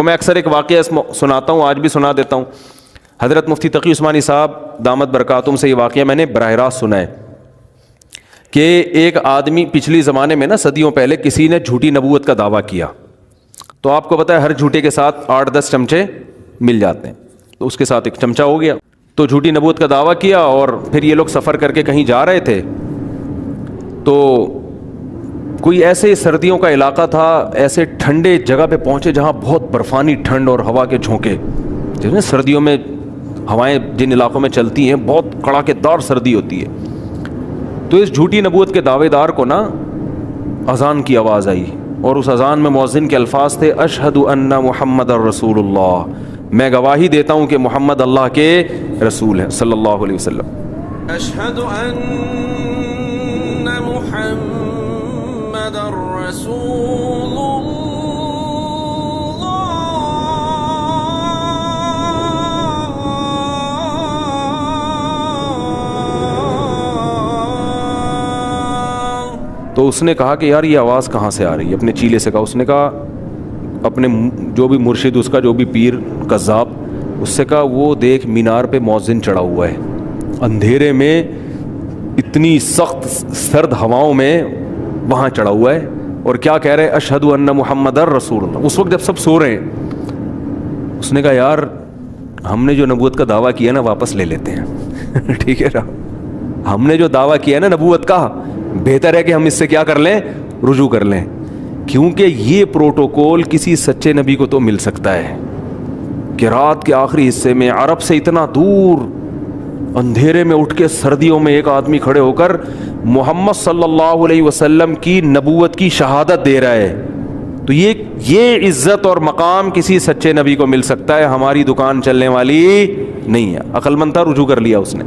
میں اکثر ایک واقعہ سناتا ہوں، آج بھی سنا دیتا ہوں. حضرت مفتی تقی عثمانی صاحب دامت برکاتہم سے یہ واقعہ میں نے براہ راست سنا ہے کہ ایک آدمی پچھلی زمانے میں نا صدیوں پہلے کسی نے جھوٹی نبوت کا دعویٰ کیا. تو آپ کو پتہ ہے ہر جھوٹے کے ساتھ 8-10 چمچے مل جاتے ہیں، تو اس کے ساتھ ایک چمچہ ہو گیا. تو جھوٹی نبوت کا دعویٰ کیا اور پھر یہ لوگ سفر کر کے کہیں جا رہے تھے. تو کوئی ایسے سردیوں کا علاقہ تھا، ایسے ٹھنڈے جگہ پہ پہنچے جہاں بہت برفانی ٹھنڈ اور ہوا کے جھونکے، جس میں سردیوں میں ہوائیں جن علاقوں میں چلتی ہیں بہت کڑاکے دار سردی ہوتی ہے. تو اس جھوٹی نبوت کے دعوے دار کو نا اذان کی آواز آئی، اور اس اذان میں مؤذن کے الفاظ تھے اشہد ان محمد الرسول اللہ، میں گواہی دیتا ہوں کہ محمد اللہ کے رسول ہیں صلی اللہ علیہ وسلم. اشہد ان محمد الرسول تو اس نے کہا کہ یار یہ آواز کہاں سے آ رہی ہے، اپنے چیلے سے کہا. اس نے کہا اپنے جو بھی مرشد اس کا، جو بھی پیر قذاب، اس سے کہا وہ دیکھ مینار پہ مؤذن چڑھا ہوا ہے، اندھیرے میں اتنی سخت سرد ہواؤں میں وہاں چڑھا ہوا ہے، اور کیا کہہ رہے اشہد ان محمد الرسول اللہ. اس وقت جب سب سو رہے ہیں، اس نے کہا یار ہم نے جو نبوت کا دعویٰ کیا نا واپس لے لیتے ہیں. ٹھیک ہے نا، ہم نے جو دعویٰ کیا نا نبوت کا، بہتر ہے کہ ہم اس سے کیا کر لیں، رجوع کر لیں، کیونکہ یہ پروٹوکول کسی سچے نبی کو تو مل سکتا ہے کہ رات کے آخری حصے میں عرب سے اتنا دور اندھیرے میں اٹھ کے سردیوں میں ایک آدمی کھڑے ہو کر محمد صلی اللہ علیہ وسلم کی نبوت کی شہادت دے رہا ہے. تو یہ عزت اور مقام کسی سچے نبی کو مل سکتا ہے، ہماری دکان چلنے والی نہیں ہے. عقل مند تھا، رجوع کر لیا اس نے.